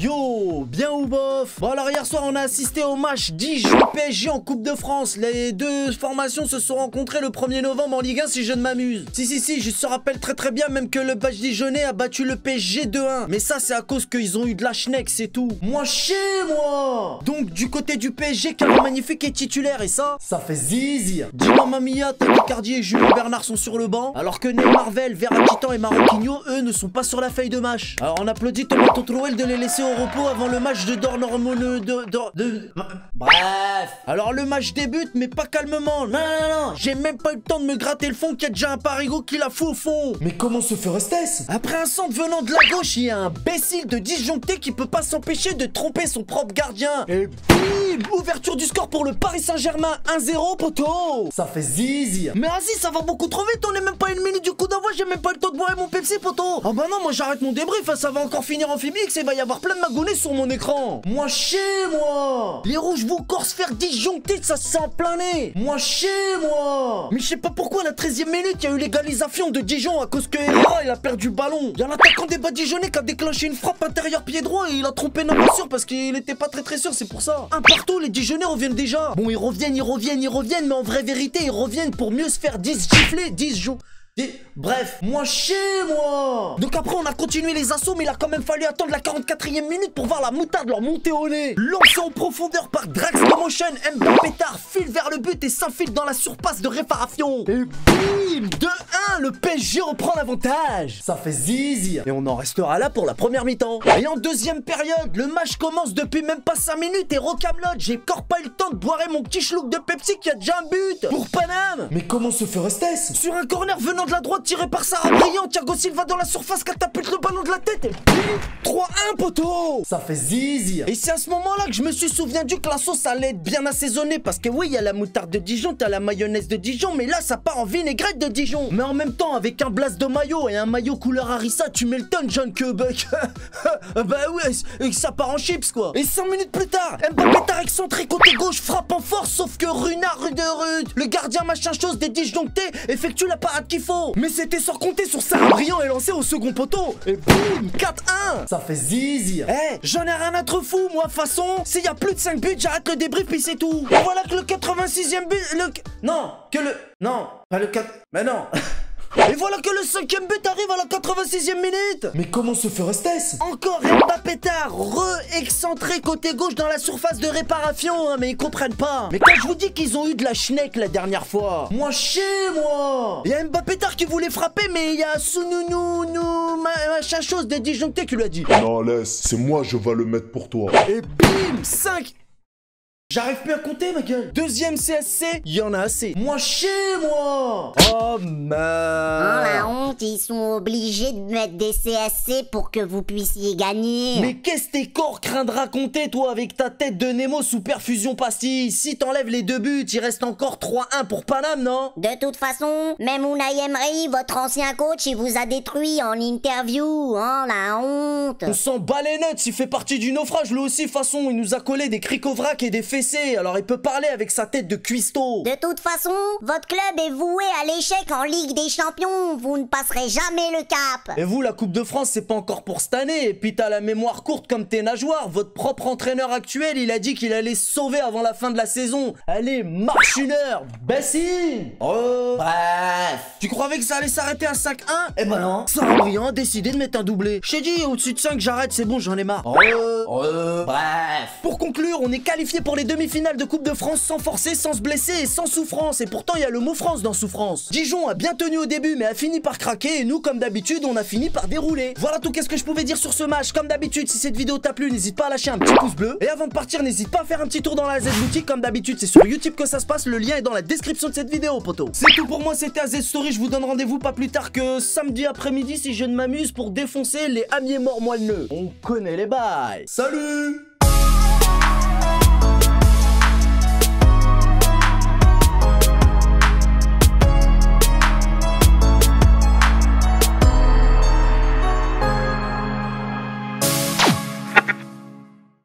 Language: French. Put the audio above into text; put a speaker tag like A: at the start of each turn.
A: Yo, bien ou bof? Bon alors hier soir on a assisté au match Dijon-PSG en Coupe de France. Les deux formations se sont rencontrées le 1er novembre en Ligue 1 si je ne m'amuse. Si, je me rappelle très bien même que le Badge Dijonnais a battu le PSG 2-1. Mais ça c'est à cause qu'ils ont eu de la schneck, c'est tout. Moi chez moi. Donc du côté du PSG, Caron Magnifique est titulaire et ça fait zizi. Di Mamma Mia, Icardi et Julien Bernard sont sur le banc. Alors que Neymar, Verratti et Marquinhos, eux, ne sont pas sur la feuille de match. Alors on applaudit Thomas Tuchel de les laisser au repos avant le match de Bref. Alors le match débute mais pas calmement. Non. J'ai même pas eu le temps de me gratter le fond qu'il y a déjà un parigot qui la fout au fond.
B: Mais comment se ferait-ce?
A: Après un centre venant de la gauche, il y a un imbécile de disjoncté qui peut pas s'empêcher de tromper son propre gardien. Et bim, ouverture du score pour le Paris Saint-Germain, 1-0 poteau.
B: Ça fait zizi.
A: Mais vas-y, ça va beaucoup trop vite, on est même pas une minute du coup d'envoi, j'ai même pas eu le temps de boire mon Pepsi poteau. Ah bah non, moi j'arrête mon débrief, ça va encore finir en Phibix et va y avoir plein de magounets sur mon écran. Moi chez moi. Les rouges vous corse faire disjoncter, ça se sent en plein nez. Moi chez moi. Mais je sais pas pourquoi à la 13e minute, il y a eu l'égalisation de Dijon à cause que Herrera il a perdu le ballon. Il y a l'attaquant des Bas Dijonnais qui a déclenché une frappe intérieur pied droit et il a trompé notre sûr parce qu'il était pas très sûr, c'est pour ça. Un partout, les Dijonnais reviennent déjà. Bon, ils reviennent, mais en vraie vérité, ils reviennent pour mieux se faire 10 gifler, 10 jours. Bref, moi chez moi. Donc après on a continué les assauts, mais il a quand même fallu attendre la 44e minute pour voir la moutarde leur monter au nez. Lancé en profondeur par Drax Motion, Mbappé file vers le but et s'infile dans la surface de réparation. Et bim, 2-1, le PSG reprend l'avantage.
B: Ça fait zizi.
A: Et on en restera là pour la première mi-temps. Et en deuxième période, le match commence depuis même pas 5 minutes et Rocamelotte, j'ai encore pas eu le temps de boire mon petit schluck de Pepsi qui a déjà un but pour Paname.
B: Mais comment se ferait-ce?
A: Sur un corner venant de la droite tiré par Sarah Briand, Thiago Silva dans la surface catapulte le ballon de la tête et 3-1 poteau.
B: Ça fait zizi.
A: Et c'est à ce moment là que je me suis souvenu que la sauce allait être bien assaisonnée. Parce que oui, il y a la moutarde de Dijon, t'as la mayonnaise de Dijon, mais là ça part en vinaigrette de Dijon. Mais en même temps avec un blast de maillot et un maillot couleur harissa, tu mets le ton John Quebec. Bah ouais, et ça part en chips quoi. Et 5 minutes plus tard, Mbappé excentré côté gauche, frappe en force, sauf que Rude, le gardien machin chose des disjonctés, effectue la parade qu'il faut. Mais c'était sans compter sur Sarah Briand et lancé au second poteau. Et boum, 4-1.
B: Ça fait zizi.
A: J'en ai rien à te fou, moi, façon. S'il y a plus de 5 buts, j'arrête le débrief puis c'est tout. Et voilà que le 86e but, Non, pas le 4... Mais non. Et voilà que le 5e but arrive à la 86e minute.
B: Mais comment se ferait-ce?
A: Encore Mbappé re-excentré côté gauche dans la surface de réparation, hein, mais ils comprennent pas. Mais quand je vous dis qu'ils ont eu de la schneck la dernière fois, moi chez moi, il y a Mbappé qui voulait frapper, mais il y a Sounounou machin chose des disjonctés qui lui a dit
C: non laisse, c'est moi je vais le mettre pour toi.
A: Et bim, 5. J'arrive plus à compter ma gueule. Deuxième CSC, il y en a assez. Moi chez moi. Oh merde.
D: La honte, ils sont obligés de mettre des CSC pour que vous puissiez gagner.
A: Mais qu'est-ce que tes corps craint de raconter toi avec ta tête de Nemo sous perfusion pastille? Si t'enlèves les 2 buts, il reste encore 3-1 pour Paname, non?
D: De toute façon, même Unai Emery, votre ancien coach, il vous a détruit en interview. La honte.
A: On s'en bat les nuts, il fait partie du naufrage lui aussi façon. Il nous a collé des cric-au-vrac et des fessées. Alors il peut parler avec sa tête de cuistot.
D: De toute façon, votre club est voué à l'échec en Ligue des Champions. Vous ne passerez jamais le cap.
A: Et vous, la Coupe de France, c'est pas encore pour cette année. Et puis t'as la mémoire courte comme tes nageoires. Votre propre entraîneur actuel, il a dit qu'il allait se sauver avant la fin de la saison. Allez, marche une heure, bassine.
B: Bref.
A: Tu croyais que ça allait s'arrêter à 5-1?
B: Eh ben non.
A: Sarah Briand a décidé de mettre un doublé. J'ai dit, au-dessus de 5, j'arrête, c'est bon, j'en ai marre.
B: Bref.
A: Pour conclure, on est qualifié pour les demi-finales de Coupe de France sans forcer, sans se blesser et sans souffrance. Et pourtant, il y a le mot France dans souffrance. Dijon a bien tenu au début, mais a fini par craquer. Et nous, comme d'habitude, on a fini par dérouler. Voilà tout qu'est-ce que je pouvais dire sur ce match. Comme d'habitude, si cette vidéo t'a plu, n'hésite pas à lâcher un petit pouce bleu. Et avant de partir, n'hésite pas à faire un petit tour dans la Z-Boutique. Comme d'habitude, c'est sur YouTube que ça se passe. Le lien est dans la description de cette vidéo, poteau. C'est tout pour moi, c'était AZ-Story. Je vous donne rendez-vous pas plus tard que samedi après-midi, si je ne m'amuse, pour défoncer les hamiers morts moelleux. On connaît les bails.
B: Salut.